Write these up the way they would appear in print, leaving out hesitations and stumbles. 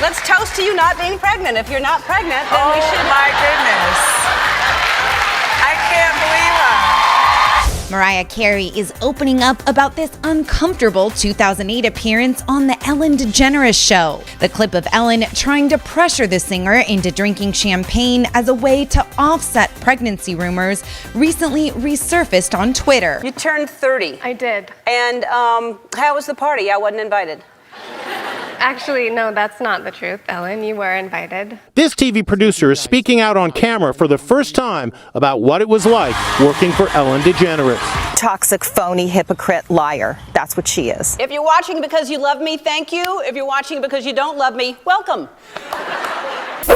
Let's toast to you not being pregnant. If you're not pregnant, then we should. Oh, my goodness. I can't believe it. Mariah Carey is opening up about this uncomfortable 2008 appearance on The Ellen DeGeneres Show. The clip of Ellen trying to pressure the singer into drinking champagne as a way to offset pregnancy rumors recently resurfaced on Twitter. You turned 30. I did. And how was the party? I wasn't invited. Actually, no, that's not the truth, Ellen. You were invited. This TV producer is speaking out on camera for the first time about what it was like working for Ellen DeGeneres. Toxic, phony, hypocrite, liar. That's what she is. If you're watching because you love me, thank you. If you're watching because you don't love me, welcome.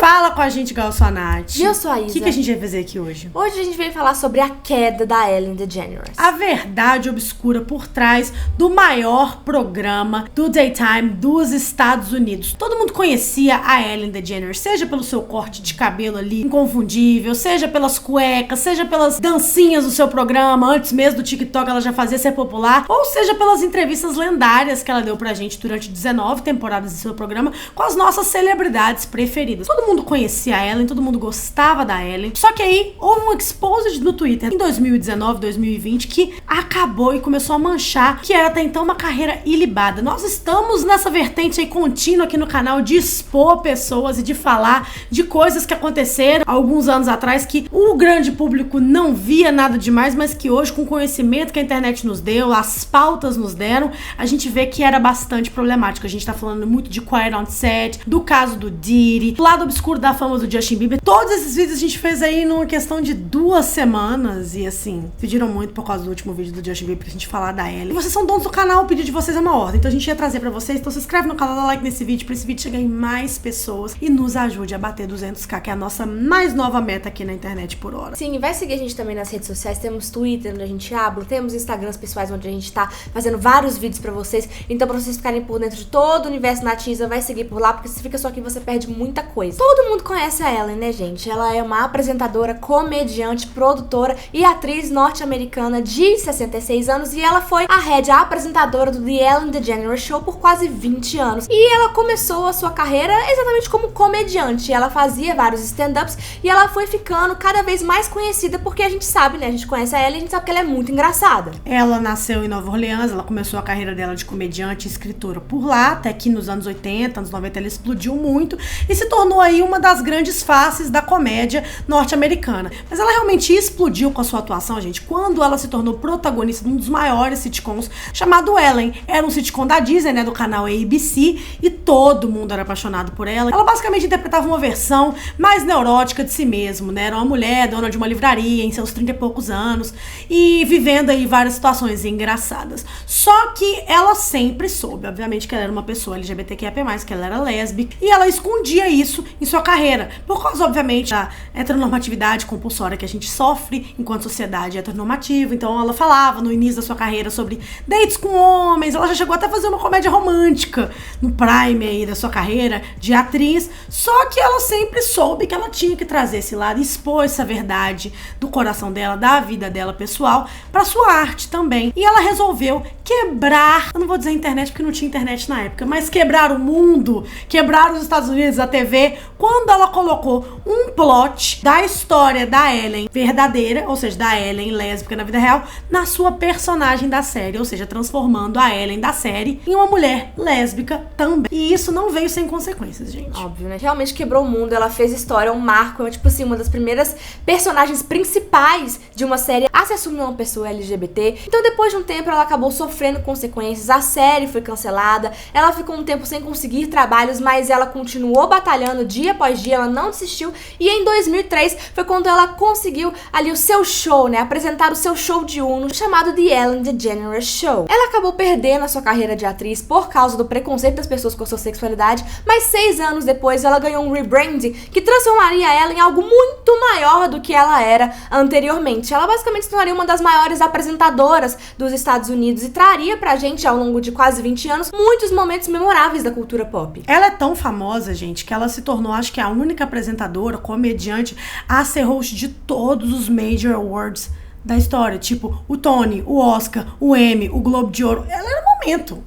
Fala com a gente, Galsonati. E eu sou a Isa. O que a gente vai fazer aqui hoje? Hoje a gente veio falar sobre a queda da Ellen DeGeneres. A verdade obscura por trás do maior programa do daytime dos Estados Unidos. Todo mundo conhecia a Ellen DeGeneres, seja pelo seu corte de cabelo ali inconfundível, seja pelas cuecas, seja pelas dancinhas do seu programa, antes mesmo do TikTok ela já fazia ser popular, ou seja pelas entrevistas lendárias que ela deu pra gente durante 19 temporadas de seu programa com as nossas celebridades preferidas. Todo mundo conhecia a Ellen, todo mundo gostava da Ellen. Só que aí houve um exposed no Twitter em 2019, 2020 que acabou e começou a manchar que era até então uma carreira ilibada. Nós estamos nessa vertente aí contínua aqui no canal de expor pessoas e de falar de coisas que aconteceram alguns anos atrás que o grande público não via nada demais, mas que hoje, com o conhecimento que a internet nos deu, as pautas nos deram, a gente vê que era bastante problemático. A gente tá falando muito de Quiet on Set, do caso do Diddy, do lado obscuro da fama do Justin Bieber. Todos esses vídeos a gente fez aí numa questão de 2 semanas e assim, pediram muito por causa do último vídeo do Justin Bieber pra gente falar da Ellen. E vocês são donos do canal, o pedido de vocês é uma ordem, então a gente ia trazer pra vocês. Então se inscreve no canal, dá like nesse vídeo pra esse vídeo chegar em mais pessoas e nos ajude a bater 200k, que é a nossa mais nova meta aqui na internet por hora. Sim, e vai seguir a gente também nas redes sociais. Temos Twitter, onde a gente abre, temos Instagrams pessoais, onde a gente tá fazendo vários vídeos pra vocês. Então pra vocês ficarem por dentro de todo o universo Natiza, vai seguir por lá, porque se fica só aqui você perde muita coisa. Todo mundo conhece a Ellen, né, gente? Ela é uma apresentadora, comediante, produtora e atriz norte-americana de 66 anos, e ela foi a head, a apresentadora do The Ellen DeGeneres Show por quase 20 anos. E ela começou a sua carreira exatamente como comediante. Ela fazia vários stand-ups e ela foi ficando cada vez mais conhecida porque a gente sabe, né? A gente conhece a Ellen e a gente sabe que ela é muito engraçada. Ela nasceu em Nova Orleans, ela começou a carreira dela de comediante e escritora por lá, até que nos anos 80, anos 90 ela explodiu muito e se tornou aí uma das grandes faces da comédia norte-americana. Mas ela realmente explodiu com a sua atuação, gente, quando ela se tornou protagonista de um dos maiores sitcoms chamado Ellen. Era um sitcom da Disney, né, do canal ABC, e todo mundo era apaixonado por ela. Ela basicamente interpretava uma versão mais neurótica de si mesma, né? Era uma mulher dona de uma livraria em seus 30 e poucos anos e vivendo aí várias situações engraçadas. Só que ela sempre soube, obviamente, que ela era uma pessoa LGBTQIA+, que ela era lésbica, e ela escondia isso em sua carreira, por causa, obviamente, da heteronormatividade compulsória que a gente sofre enquanto sociedade heteronormativa. Então ela falava no início da sua carreira sobre dates com homens, ela já chegou até a fazer uma comédia romântica no prime aí da sua carreira de atriz, só que ela sempre soube que ela tinha que trazer esse lado, expor essa verdade do coração dela, da vida dela pessoal, pra sua arte também. E ela resolveu quebrar, eu não vou dizer internet porque não tinha internet na época, mas quebrar o mundo, quebrar os Estados Unidos, a TV, quando ela colocou um plot da história da Ellen verdadeira, ou seja, da Ellen lésbica na vida real, na sua personagem da série, ou seja, transformando a Ellen da série em uma mulher lésbica também. E isso não veio sem consequências, gente. Óbvio, né? Realmente quebrou o mundo, ela fez história, um marco, tipo assim, uma das primeiras personagens principais de uma série a se assumir uma pessoa LGBT. Então depois de um tempo ela acabou sofrendo consequências, a série foi cancelada, ela ficou um tempo sem conseguir trabalhos, mas ela continuou batalhando dia após dia, ela não desistiu, e em 2003 foi quando ela conseguiu ali o seu show, né, apresentar o seu show de Uno, chamado The Ellen DeGeneres Show. Ela acabou perdendo a sua carreira de atriz por causa do preconceito das pessoas com a sua sexualidade, mas 6 anos depois ela ganhou um rebranding que transformaria ela em algo muito maior do que ela era anteriormente. Ela basicamente se tornaria uma das maiores apresentadoras dos Estados Unidos e traria pra gente, ao longo de quase 20 anos, muitos momentos memoráveis da cultura pop. Ela é tão famosa, gente, que ela se tornou, acho que a única apresentadora, comediante, a ser host de todos os major awards da história, tipo o Tony, o Oscar, o Emmy, o Globo de Ouro. Ela era uma momento.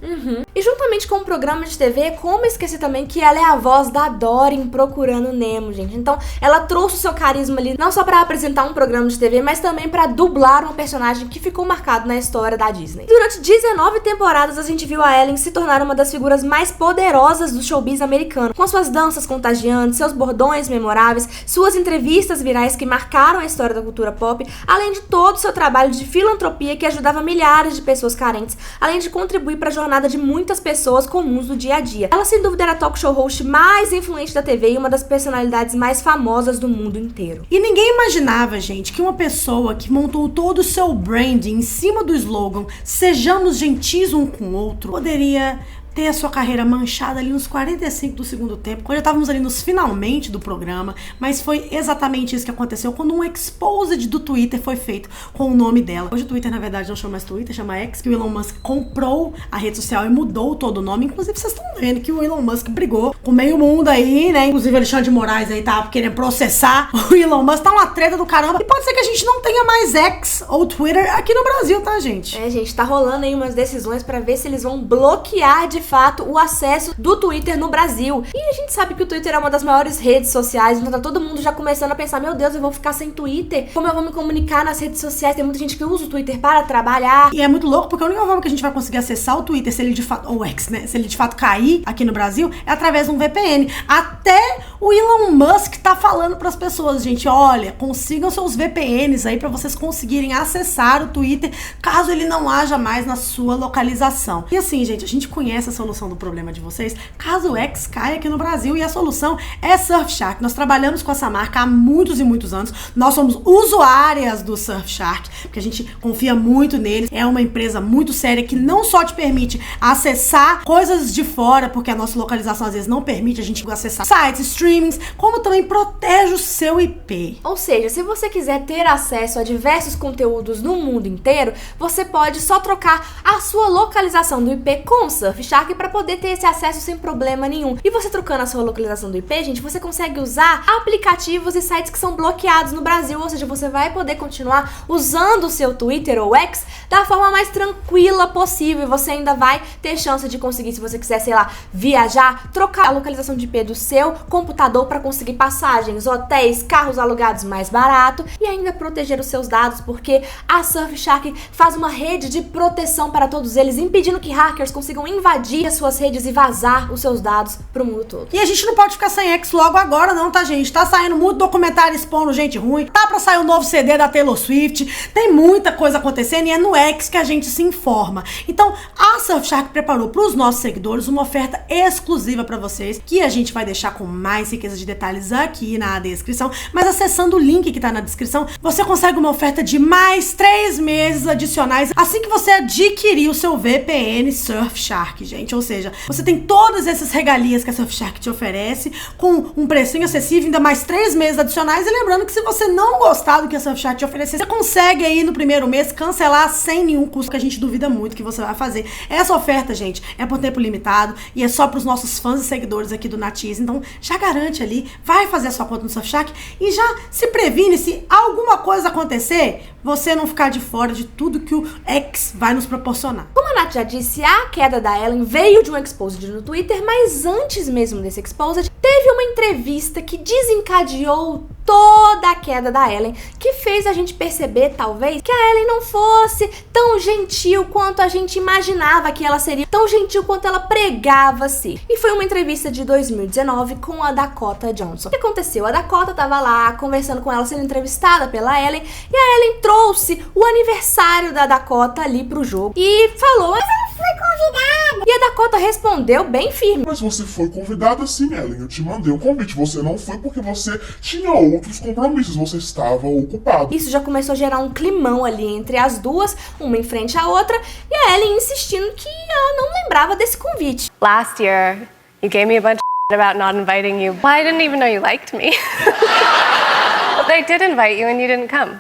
E juntamente com o programa de TV, como esquecer também que ela é a voz da Dory em Procurando Nemo, gente. Então, ela trouxe o seu carisma ali, não só pra apresentar um programa de TV, mas também pra dublar um personagem que ficou marcado na história da Disney. Durante 19 temporadas, a gente viu a Ellen se tornar uma das figuras mais poderosas do showbiz americano, com suas danças contagiantes, seus bordões memoráveis, suas entrevistas virais que marcaram a história da cultura pop, além de todo o seu trabalho de filantropia que ajudava milhares de pessoas carentes, além de contribuir para a jornada de muitas pessoas comuns do dia a dia. Ela, sem dúvida, era a talk show host mais influente da TV e uma das personalidades mais famosas do mundo inteiro. E ninguém imaginava, gente, que uma pessoa que montou todo o seu branding em cima do slogan "Sejamos gentis um com o outro" poderia ter a sua carreira manchada ali nos 45 do segundo tempo, quando já estávamos ali nos finalmente do programa, mas foi exatamente isso que aconteceu quando um exposed do Twitter foi feito com o nome dela. Hoje o Twitter, na verdade, não chama mais Twitter, chama X, que o Elon Musk comprou a rede social e mudou todo o nome. Inclusive, vocês estão vendo que o Elon Musk brigou com meio mundo aí, né? Inclusive, o Alexandre de Moraes aí tá querendo processar o Elon Musk, tá uma treta do caramba. E pode ser que a gente não tenha mais X ou Twitter aqui no Brasil, tá, gente? É, gente, tá rolando aí umas decisões pra ver se eles vão bloquear de fato o acesso do Twitter no Brasil. E a gente sabe que o Twitter é uma das maiores redes sociais, então tá todo mundo já começando a pensar, meu Deus, eu vou ficar sem Twitter? Como eu vou me comunicar nas redes sociais? Tem muita gente que usa o Twitter para trabalhar. E é muito louco, porque a única forma que a gente vai conseguir acessar o Twitter, se ele de fato, ou X, né, se ele de fato cair aqui no Brasil, é através de um VPN. Até o Elon Musk tá falando pras pessoas, gente, olha, consigam seus VPNs aí pra vocês conseguirem acessar o Twitter, caso ele não haja mais na sua localização. E assim, gente, a gente conhece a solução do problema de vocês, caso o X caia aqui no Brasil, e a solução é Surfshark. Nós trabalhamos com essa marca há muitos e muitos anos, nós somos usuárias do Surfshark, porque a gente confia muito neles, é uma empresa muito séria que não só te permite acessar coisas de fora, porque a nossa localização às vezes não permite a gente acessar sites, streamings, como também protege o seu IP. Ou seja, se você quiser ter acesso a diversos conteúdos no mundo inteiro, você pode só trocar a sua localização do IP com o Surfshark para poder ter esse acesso sem problema nenhum. E você trocando a sua localização do IP, gente, você consegue usar aplicativos e sites que são bloqueados no Brasil, ou seja, você vai poder continuar usando o seu Twitter ou X da forma mais tranquila possível, e você ainda vai ter chance de conseguir, se você quiser, sei lá, viajar, trocar a localização de IP do seu computador para conseguir passagens, hotéis, carros alugados mais barato e ainda proteger os seus dados, porque a Surfshark faz uma rede de proteção para todos eles, impedindo que hackers consigam invadir as suas redes e vazar os seus dados pro mundo todo. E a gente não pode ficar sem X logo agora não, tá, gente? Tá saindo muito documentário expondo gente ruim, tá pra sair o novo CD da Taylor Swift, tem muita coisa acontecendo e é no X que a gente se informa. Então, a Surfshark preparou pros nossos seguidores uma oferta exclusiva pra vocês, que a gente vai deixar com mais riqueza de detalhes aqui na descrição, mas acessando o link que tá na descrição, você consegue uma oferta de mais 3 meses adicionais assim que você adquirir o seu VPN Surfshark, gente. Ou seja, você tem todas essas regalias que a Surfshark te oferece com um precinho acessível, ainda mais 3 meses adicionais. E lembrando que se você não gostar do que a Surfshark te oferecer, você consegue aí no primeiro mês cancelar sem nenhum custo, que a gente duvida muito que você vai fazer. Essa oferta, gente, é por tempo limitado e é só pros nossos fãs e seguidores aqui do Natiz. Então já garante ali, vai fazer a sua conta no Surfshark e já se previne se alguma coisa acontecer, você não ficar de fora de tudo que o X vai nos proporcionar. Como a Nath já disse, a queda da Ellen veio de um exposed no Twitter, mas antes mesmo desse exposed, teve uma entrevista que desencadeou toda a queda da Ellen, que fez a gente perceber, talvez, que a Ellen não fosse tão gentil quanto a gente imaginava que ela seria, tão gentil quanto ela pregava ser. E foi uma entrevista de 2019 com a Dakota Johnson. O que aconteceu? A Dakota tava lá conversando com ela, sendo entrevistada pela Ellen, e a Ellen trouxe o aniversário da Dakota ali pro jogo e falou: "Mas eu não fui convidada." E a Dakota respondeu bem firme: "Mas você foi convidada sim, Ellen. Eu te mandei o convite. Você não foi porque você tinha outros compromissos. Você estava ocupado." Isso já começou a gerar um climão ali entre as duas, uma em frente à outra, e a Ellen insistindo que ela não lembrava desse convite. Last year, you gave me a bunch of about not inviting you. Well, I didn't even know you liked me. But they did invite you and you didn't come.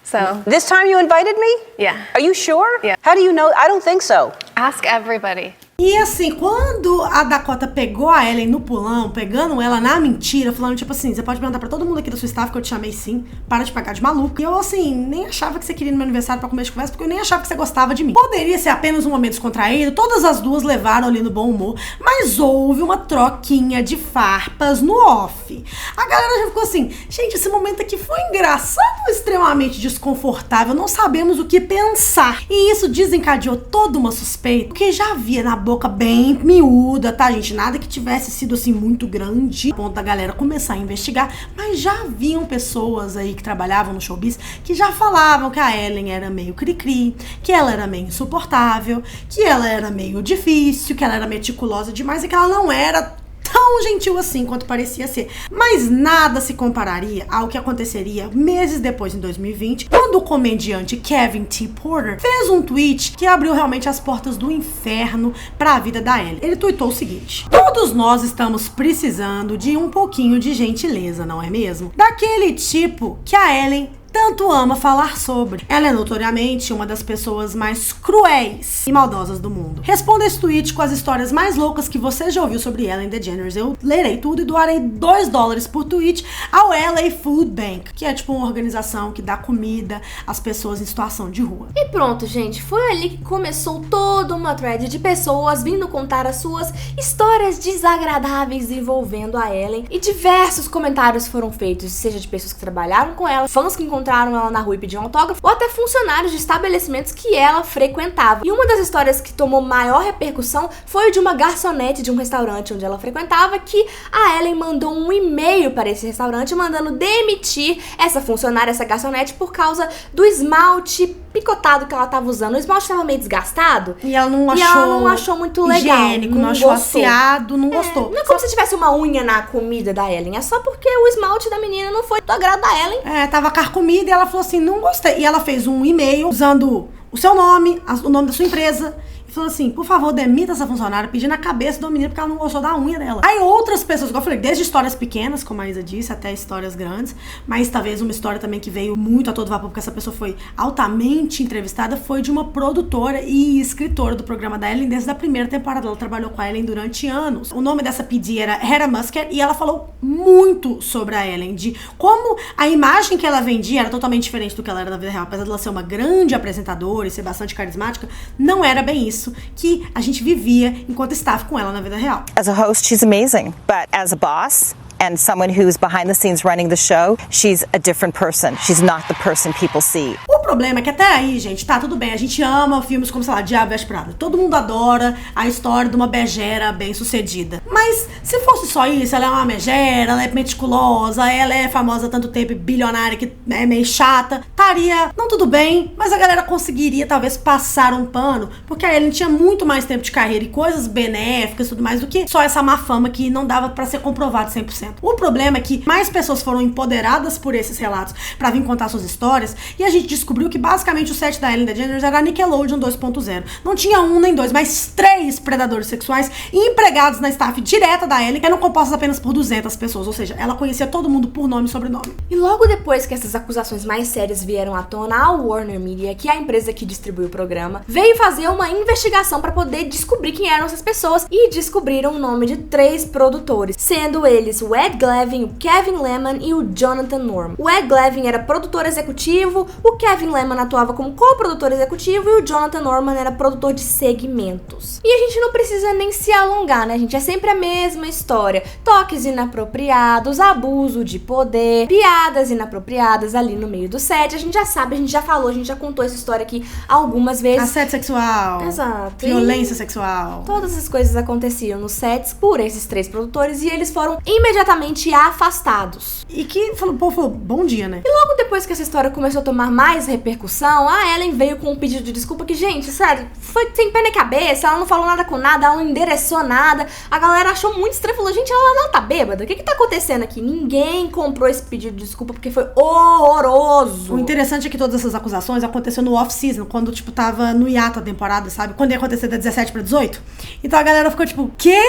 So, This time you invited me? yeah. Are you sure? Yeah. How do you know? I don't think so. Ask everybody. E assim, quando a Dakota pegou a Ellen no pulão, pegando ela na mentira, falando tipo assim, você pode perguntar pra todo mundo aqui da sua staff que eu te chamei sim, para de pagar de maluco. E eu assim, nem achava que você queria ir no meu aniversário pra comer de conversa, porque eu nem achava que você gostava de mim. Poderia ser apenas um momento descontraído, todas as duas levaram ali no bom humor, mas houve uma troquinha de farpas no off. A galera já ficou assim, gente, esse momento aqui foi engraçado ou extremamente desconfortável, não sabemos o que pensar. E isso desencadeou toda uma suspeita, porque já havia na boca bem miúda, tá, gente? Nada que tivesse sido assim muito grande, a ponto da galera começar a investigar, mas já haviam pessoas aí que trabalhavam no showbiz que já falavam que a Ellen era meio cri-cri, que ela era meio insuportável, que ela era meio difícil, que ela era meticulosa demais e que ela não era tão gentil assim quanto parecia ser. Mas nada se compararia ao que aconteceria meses depois, em 2020, quando o comediante Kevin T. Porter fez um tweet que abriu realmente as portas do inferno para a vida da Ellen. Ele tweetou o seguinte: todos nós estamos precisando de um pouquinho de gentileza, não é mesmo? Daquele tipo que a Ellen tanto ama falar sobre. Ela é notoriamente uma das pessoas mais cruéis e maldosas do mundo. Responda esse tweet com as histórias mais loucas que você já ouviu sobre Ellen DeGeneres. Eu lerei tudo e doarei $2 por tweet ao LA Food Bank, que é tipo uma organização que dá comida às pessoas em situação de rua. E pronto, gente, foi ali que começou toda uma thread de pessoas vindo contar as suas histórias desagradáveis envolvendo a Ellen, e diversos comentários foram feitos, seja de pessoas que trabalharam com ela, fãs que encontraram ela na rua e pediam autógrafo, ou até funcionários de estabelecimentos que ela frequentava. E uma das histórias que tomou maior repercussão foi de uma garçonete de um restaurante onde ela frequentava, que a Ellen mandou um e-mail para esse restaurante mandando demitir essa funcionária, essa garçonete, por causa do esmalte picotado que ela tava usando. O esmalte tava meio desgastado. E ela não achou muito legal. Higiênico, não achou aciado, não gostou. Não é como se tivesse uma unha na comida da Ellen. É só porque o esmalte da menina não foi do agrado da Ellen. Tava carcomido e ela falou assim, não gostei. E ela fez um e-mail usando o seu nome, o nome da sua empresa, e falou assim, por favor, demita essa funcionária, pedindo a cabeça do menino porque ela não gostou da unha dela. Aí outras pessoas, como eu falei, desde histórias pequenas, como a Isa disse, até histórias grandes, mas talvez uma história também que veio muito a todo vapor, porque essa pessoa foi altamente entrevistada, foi de uma produtora e escritora do programa da Ellen desde a primeira temporada. Ela trabalhou com a Ellen durante anos. O nome dessa PD era Heather Muscat, e ela falou muito sobre a Ellen, de como a imagem que ela vendia era totalmente diferente do que ela era na vida real. Apesar de ela ser uma grande apresentadora e ser bastante carismática, não era bem isso que a gente vivia enquanto estava com ela na vida real. As a host, she's amazing, but as a boss and someone who's behind the scenes running the show, she's a different person. She's not the person people see. O problema é que até aí, gente, tá tudo bem, a gente ama filmes como, sei lá, Diabo Veste Prada. Todo mundo adora a história de uma megera bem sucedida. Mas se fosse só isso, ela é uma megera, ela é meticulosa, ela é famosa há tanto tempo, bilionária, que é meio chata, estaria não tudo bem, mas a galera conseguiria talvez passar um pano, porque a Ellen tinha muito mais tempo de carreira e coisas benéficas e tudo mais do que só essa má fama que não dava pra ser comprovado 100%. O problema é que mais pessoas foram empoderadas por esses relatos pra vir contar suas histórias, e a gente descobriu que basicamente o set da Ellen DeGeneres era a Nickelodeon 2.0. Não tinha um nem dois, mas 3 predadores sexuais empregados na staff direta da Ellen, que eram compostas apenas por 200 pessoas, ou seja, ela conhecia todo mundo por nome e sobrenome. E logo depois que essas acusações mais sérias vieram à tona, a Warner Media, que é a empresa que distribui o programa, veio fazer uma investigação pra poder descobrir quem eram essas pessoas, e descobriram o nome de 3 produtores, sendo eles o Ed Glavin, o Kevin Lehman e o Jonathan Norman. O Ed Glavin era produtor executivo, o Kevin Lehman atuava como co-produtor executivo e o Jonathan Norman era produtor de segmentos. E a gente não precisa nem se alongar, né, gente? É sempre a mesma história. Toques inapropriados, abuso de poder, piadas inapropriadas ali no meio do set. A gente já sabe, a gente já falou, a gente já contou essa história aqui algumas vezes. Assédio sexual. Exato. Violência sexual. Todas essas coisas aconteciam nos sets por esses 3 produtores e eles foram imediatamente afastados. E que o povo falou, bom dia, né? E logo depois que essa história começou a tomar mais repercussão, a Ellen veio com um pedido de desculpa que, gente, sério, foi sem pé na cabeça, ela não falou nada com nada, ela não endereçou nada. A galera achou muito estranho, falou, gente, ela tá bêbada? O que tá acontecendo aqui? Ninguém comprou esse pedido de desculpa porque foi horroroso. O interessante é que todas essas acusações aconteceram no off-season, quando, tipo, tava no hiato a temporada, sabe? Quando ia acontecer da 17 pra 18. Então a galera ficou tipo, quê?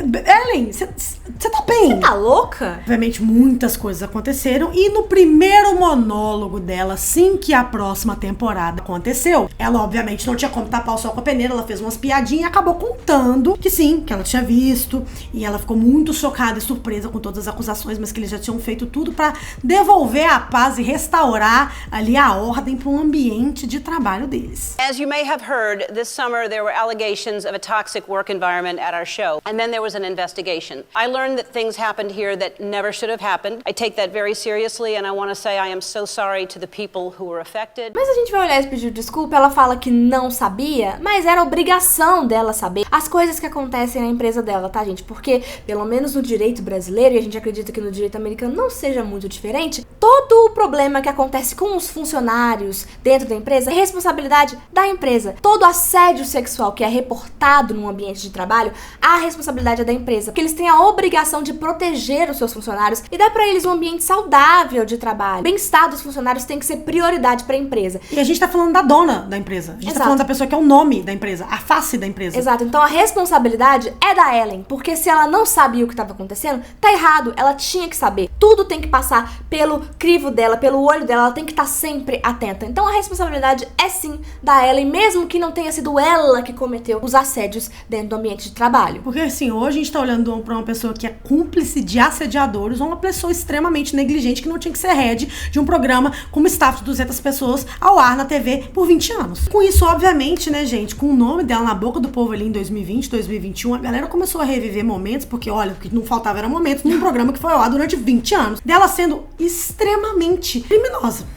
Ellen, você tá bem? Você tá louca? Obviamente, muitas coisas aconteceram e no primeiro monólogo dela, assim que a próxima temporada aconteceu, ela obviamente não tinha como tapar o sol com a peneira, ela fez umas piadinhas e acabou contando que sim, que ela tinha visto, e ela ficou muito chocada e surpresa com todas as acusações, mas que eles já tinham feito tudo pra devolver a paz e restaurar ali a ordem para um ambiente de trabalho deles. As you may have heard, this summer there were allegations of a toxic work environment at our show, and then there was an investigation. I learned that things happened here that never should have happened. I take that very seriously, and I want to say I am so sorry to the people who were affected. Mas a gente vai olhar esse pedido de desculpa, ela fala que não sabia, mas era obrigação dela saber as coisas que acontecem na empresa dela, tá, gente? Porque, pelo menos no direito brasileiro, e a gente acredita que no direito americano não seja muito diferente, todo o problema que acontece com os funcionários dentro da empresa é responsabilidade da empresa. Todo assédio sexual que é reportado num ambiente de trabalho, a responsabilidade é da empresa, porque eles têm a obrigação de proteger os seus funcionários e dar pra eles um ambiente saudável de trabalho. O bem-estar dos funcionários tem que ser prioridade pra empresa. E a gente tá falando da dona da empresa. A gente tá falando da pessoa que é o nome da empresa, a face da empresa. Exato. Então a responsabilidade é da Ellen, porque se ela não sabia o que estava acontecendo, tá errado. Ela tinha que saber. Tudo tem que passar pelo crivo dela, pelo olho dela. Ela tem que estar sempre atenta. Então a responsabilidade é sim da Ellen, mesmo que não tenha sido ela que cometeu os assédios dentro do ambiente de trabalho. Porque assim, hoje a gente tá olhando pra uma pessoa que é cúmplice de assediadores ou uma pessoa extremamente negligente que não tinha que ser head de um programa com uma staff de 200 pessoas ao ar na TV por 20 anos. Com isso, obviamente, né, gente, com o nome dela na boca do povo ali em 2020, 2021, a galera começou a reviver momentos, porque olha, o que não faltava era momentos num programa que foi ao ar durante 20 anos, dela sendo extremamente criminosa.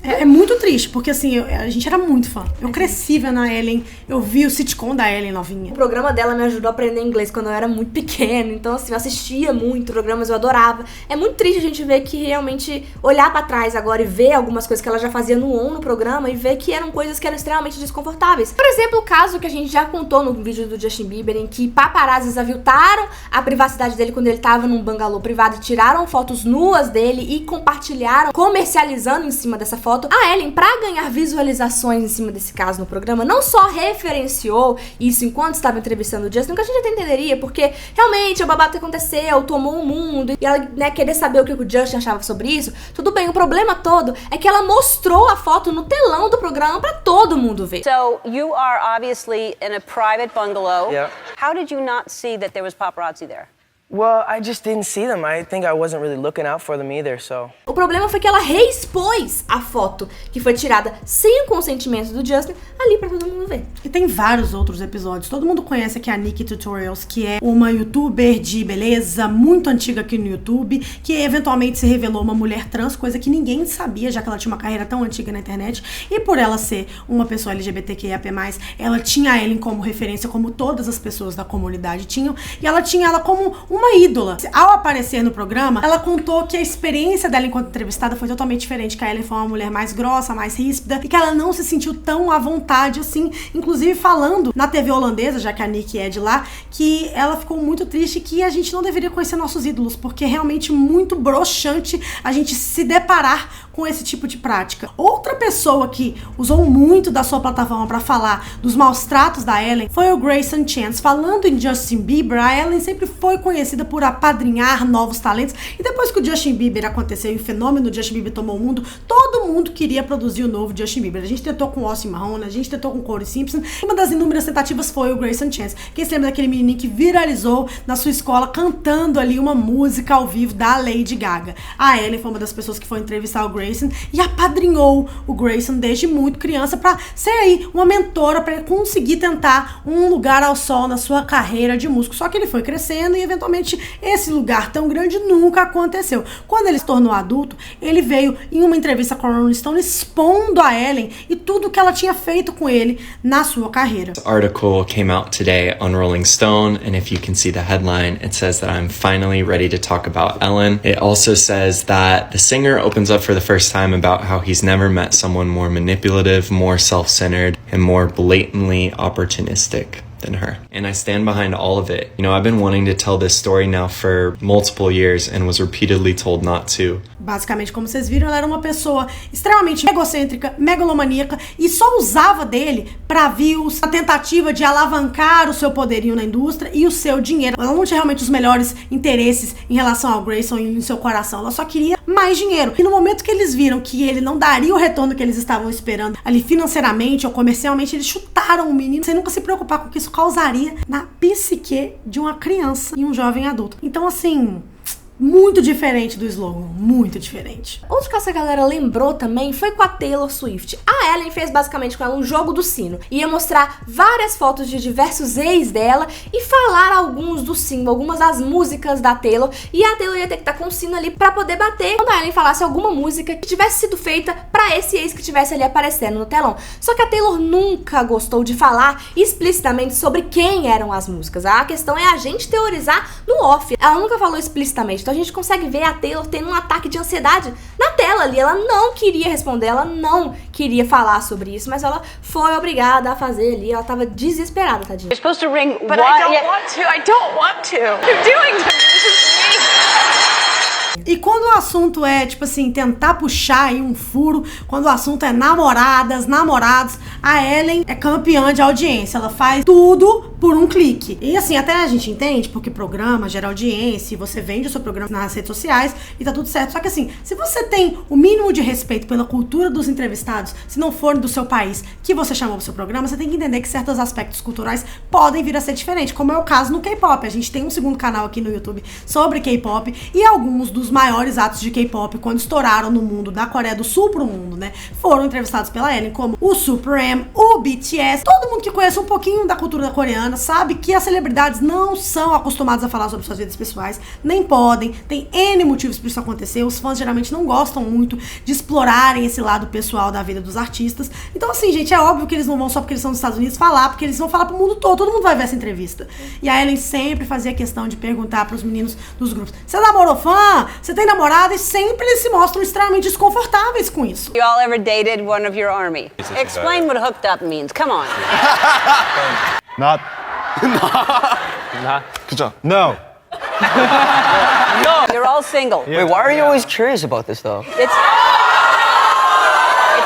É muito triste, porque assim, a gente era muito fã. Eu cresci vendo a Ellen, eu vi o sitcom da Ellen novinha. O programa dela me ajudou a aprender inglês quando eu era muito pequeno, então assim, eu assistia muito programas, eu adorava. É muito triste a gente ver que realmente, olhar pra trás agora e ver algumas coisas que ela já fazia no programa e ver que eram coisas que eram extremamente desconfortáveis. Por exemplo, o caso que a gente já contou no vídeo do Justin Bieber, em que paparazzis aviltaram a privacidade dele quando ele tava num bangalô privado e tiraram fotos nuas dele e compartilharam, comercializando em cima dessa foto. A Ellen, pra ganhar visualizações em cima desse caso no programa, não só referenciou isso enquanto estava entrevistando o Justin, que a gente até entenderia, porque realmente o babado que aconteceu, tomou o mundo, e ela, né, querer saber o que o Justin achava sobre isso. Tudo bem, o problema todo é que ela mostrou a foto no telão do programa pra todo mundo ver. So you are obviously in a private bungalow. Yeah. How did you not see that there was paparazzi there? Well, I just didn't see them. I think I wasn't really looking out for them either, so... O problema foi que ela reexpôs a foto que foi tirada sem o consentimento do Justin ali pra todo mundo ver. E tem vários outros episódios. Todo mundo conhece aqui a Nikki Tutorials, que é uma youtuber de beleza muito antiga aqui no YouTube, que eventualmente se revelou uma mulher trans, coisa que ninguém sabia, já que ela tinha uma carreira tão antiga na internet. E por ela ser uma pessoa LGBTQIA+, ela tinha a Ellen como referência, como todas as pessoas da comunidade tinham, e ela tinha ela como uma ídola. Ao aparecer no programa, ela contou que a experiência dela enquanto entrevistada foi totalmente diferente, que a Ellen foi uma mulher mais grossa, mais ríspida, e que ela não se sentiu tão à vontade assim, inclusive falando na TV holandesa, já que a Nikki é de lá, que ela ficou muito triste, que a gente não deveria conhecer nossos ídolos, porque é realmente muito broxante a gente se deparar com esse tipo de prática. Outra pessoa que usou muito da sua plataforma para falar dos maus tratos da Ellen foi o Grayson Chance. Falando em Justin Bieber, a Ellen sempre foi conhecida por apadrinhar novos talentos, e depois que o Justin Bieber aconteceu e o fenômeno Justin Bieber tomou o mundo, todo mundo queria produzir o novo Justin Bieber. A gente tentou com o Austin Mahone, a gente tentou com o Corey Simpson, uma das inúmeras tentativas foi o Grayson Chance. Quem se lembra daquele menininho que viralizou na sua escola cantando ali uma música ao vivo da Lady Gaga? A Ellen foi uma das pessoas que foi entrevistar o Grayson e apadrinhou o Grayson desde muito criança para ser aí uma mentora para ele conseguir tentar um lugar ao sol na sua carreira de músico. Só que ele foi crescendo e eventualmente esse lugar tão grande nunca aconteceu. Quando ele se tornou adulto, ele veio em uma entrevista com a Rolling Stone expondo a Ellen e tudo que ela tinha feito com ele na sua carreira. This article came out today on Rolling Stone, and if you can see the headline, it says that I'm finally ready to talk about Ellen. It also says that the singer opens up for the first time about how he's never met someone more manipulative, more self-centered, and more blatantly opportunistic. than her. And I stand behind all of it. You know, I've been wanting to tell this story now for multiple years and was repeatedly told not to. Basicamente, como vocês viram, ela era uma pessoa extremamente egocêntrica, megalomaníaca e só usava dele pra views, a tentativa de alavancar o seu poderio na indústria e o seu dinheiro. Ela não tinha realmente os melhores interesses em relação ao Grayson e em seu coração. Ela só queria mais dinheiro. E no momento que eles viram que ele não daria o retorno que eles estavam esperando ali financeiramente ou comercialmente, eles chutaram o menino sem nunca se preocupar com o que isso causaria na psique de uma criança e um jovem adulto. Então, assim, muito diferente do slogan, muito diferente. Outro que essa galera lembrou também foi com a Taylor Swift. A Ellen fez basicamente com ela um jogo do sino. Ia mostrar várias fotos de diversos ex dela e falar alguns do sino, algumas das músicas da Taylor. E a Taylor ia ter que estar com o sino ali pra poder bater quando a Ellen falasse alguma música que tivesse sido feita pra esse ex que tivesse ali aparecendo no telão. Só que a Taylor nunca gostou de falar explicitamente sobre quem eram as músicas. A questão é a gente teorizar no off. Ela nunca falou explicitamente. Então a gente consegue ver a Taylor tendo um ataque de ansiedade na tela ali. Ela não queria responder, ela não queria falar sobre isso, mas ela foi obrigada a fazer ali. Ela tava desesperada, tadinha. You're supposed to ring. But I don't want to. You're doing to me. This is me. E quando o assunto é, tipo assim, tentar puxar aí um furo, quando o assunto é namoradas, namorados, a Ellen é campeã de audiência. Ela faz tudo por um clique. E assim, até a gente entende, porque programa gera audiência, e você vende o seu programa nas redes sociais e tá tudo certo. Só que assim, se você tem o mínimo de respeito pela cultura dos entrevistados, se não for do seu país que você chamou pro seu programa, você tem que entender que certos aspectos culturais podem vir a ser diferentes, como é o caso no K-pop. A gente tem um segundo canal aqui no YouTube sobre K-pop, e alguns dos maiores atos de K-pop, quando estouraram no mundo, da Coreia do Sul pro mundo, né, foram entrevistados pela Ellen, como o Supreme, o BTS. Todo mundo que conhece um pouquinho da cultura coreana sabe que as celebridades não são acostumadas a falar sobre suas vidas pessoais, nem podem, tem N motivos para isso acontecer. Os fãs geralmente não gostam muito de explorarem esse lado pessoal da vida dos artistas. Então assim, gente, é óbvio que eles não vão só porque eles são dos Estados Unidos falar, porque eles vão falar pro mundo todo mundo vai ver essa entrevista. E a Ellen sempre fazia questão de perguntar pros meninos dos grupos: você namorou fã? Você tem namorada? E sempre eles se mostram extremamente desconfortáveis com isso. You all ever dated one of your army? Explain what hooked up means. Come on. Not. 그죠? No. No. You're all single. Wait, why are you always curious about this, though? It's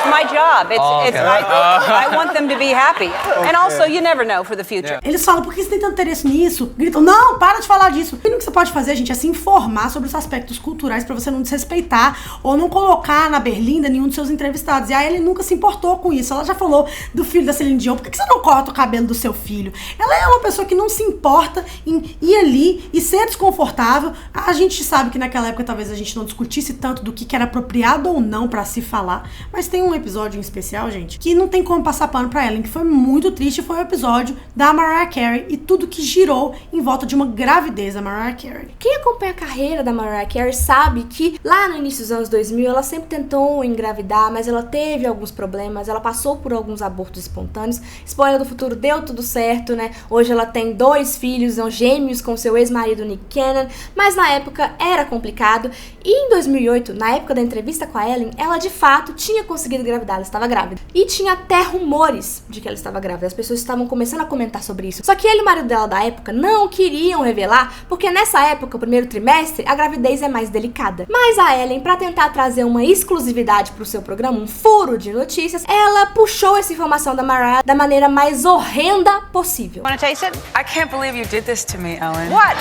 my job. I want them to be happy. And also, you never know for the future. Eles falam: por que você tem tanto interesse nisso? Gritam: não, para de falar disso. O mínimo que você pode fazer, gente, é se informar sobre os aspectos culturais pra você não desrespeitar ou não colocar na berlinda nenhum dos seus entrevistados. E a Ellen nunca se importou com isso. Ela já falou do filho da Celine Dion: por que você não corta o cabelo do seu filho? Ela é uma pessoa que não se importa em ir ali e ser desconfortável. A gente sabe que naquela época talvez a gente não discutisse tanto do que era apropriado ou não pra se falar, mas tem um episódio em especial, gente, que não tem como passar pano pra Ellen, que foi muito triste. Foi o episódio da Mariah Carey e tudo que girou em volta de uma gravidez da Mariah Carey. Quem acompanha a carreira da Mariah Carey sabe que lá no início dos anos 2000 ela sempre tentou engravidar, mas ela teve alguns problemas, ela passou por alguns abortos espontâneos. Spoiler do futuro, deu tudo certo, né? Hoje ela tem 2 filhos, são gêmeos com seu ex-marido Nick Cannon, mas na época era complicado. E em 2008, na época da entrevista com a Ellen, ela de fato tinha conseguido engravidar, ela estava grávida. E tinha até rumores de que ela estava grávida, as pessoas estavam começando a comentar sobre isso. Só que ele e o marido dela da época não queriam revelar, porque nessa época, o primeiro trimestre, a gravidez é mais delicada. Mas a Ellen, pra tentar trazer uma exclusividade pro seu programa, um furo de notícias, ela puxou essa informação da Mariah da maneira mais horrenda possível. Want to taste it? I can't believe you did this to me, Ellen. What?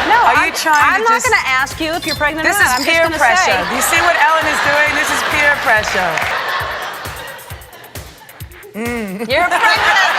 No, Are you trying I'm to not just... going to ask you if you're pregnant or This not. is I'm just peer going to pressure. say. Do you see what Ellen is doing? This is peer pressure. You're pregnant.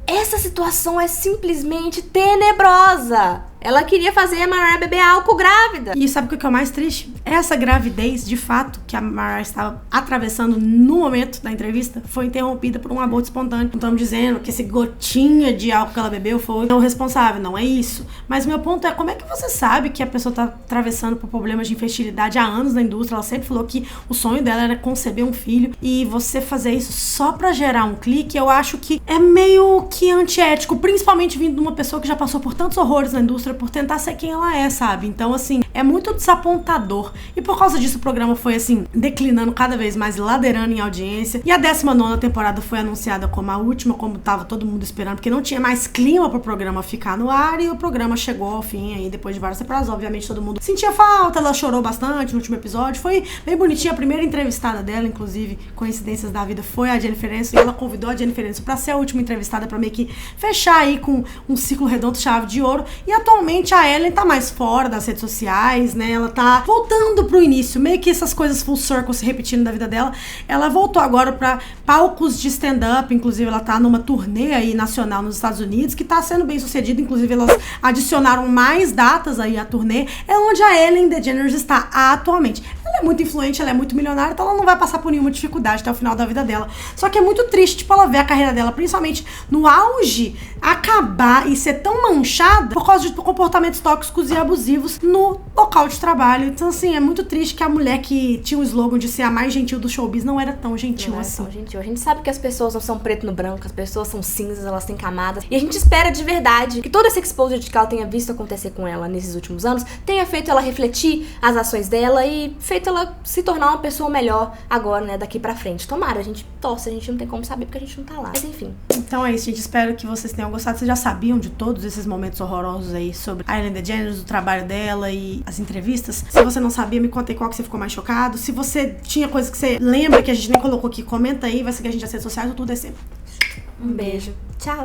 Essa situação é simplesmente tenebrosa. Ela queria fazer a Mariah beber álcool grávida. E sabe o que é o mais triste? Essa gravidez, de fato, que a Mariah estava atravessando no momento da entrevista, foi interrompida por um aborto espontâneo. Não estamos dizendo que esse gotinha de álcool que ela bebeu foi o responsável, não é isso. Mas meu ponto é: como é que você sabe que a pessoa está atravessando por problemas de infertilidade há anos na indústria? Ela sempre falou que o sonho dela era conceber um filho, e você fazer isso só pra gerar um clique, eu acho que é meio que antiético, principalmente vindo de uma pessoa que já passou por tantos horrores na indústria por tentar ser quem ela é, sabe? Então, assim, é muito desapontador. E por causa disso o programa foi, assim, declinando cada vez mais, ladeirando em audiência. E a 19ª temporada foi anunciada como a última, como tava todo mundo esperando, porque não tinha mais clima pro programa ficar no ar, e o programa chegou ao fim aí, depois de várias temporadas. Obviamente todo mundo sentia falta, ela chorou bastante no último episódio, foi bem bonitinha. A primeira entrevistada dela, inclusive, coincidências da vida, foi a Jennifer Aniston, e ela convidou a Jennifer Aniston pra ser a última entrevistada, pra meio que fechar aí com um ciclo redondo, chave de ouro. E atualmente a Ellen tá mais fora das redes sociais, né? Ela tá voltando pro início, meio que essas coisas full circle se repetindo da vida dela. Ela voltou agora pra palcos de stand-up, inclusive ela tá numa turnê aí nacional nos Estados Unidos, que tá sendo bem sucedida, inclusive elas adicionaram mais datas aí à turnê, é onde a Ellen DeGeneres está atualmente. Ela é muito influente, ela é muito milionária, então ela não vai passar por nenhuma dificuldade até o final da vida dela. Só que é muito triste, tipo, ela ver a carreira dela, principalmente no auge, acabar e ser tão manchada por causa de comportamentos tóxicos e abusivos no local de trabalho. Então, assim, é muito triste que a mulher que tinha o slogan de ser a mais gentil do showbiz não era tão gentil assim. Tão gentil. A gente sabe que as pessoas não são preto no branco, as pessoas são cinzas, elas têm camadas. E a gente espera de verdade que todo esse exposure que ela tenha visto acontecer com ela nesses últimos anos tenha feito ela refletir as ações dela e feito ela se tornar uma pessoa melhor agora, né, daqui pra frente. Tomara, a gente torce, a gente não tem como saber porque a gente não tá lá. Mas enfim. Então é isso, gente. Espero que vocês tenham gostado. Vocês já sabiam de todos esses momentos horrorosos aí sobre a Ellen DeGeneres, o trabalho dela e as entrevistas? Se você não sabia, me conta aí qual que você ficou mais chocado. Se você tinha coisa que você lembra que a gente nem colocou aqui, comenta aí. Vai seguir a gente nas redes sociais, tudo é sempre. Um beijo. Tchau.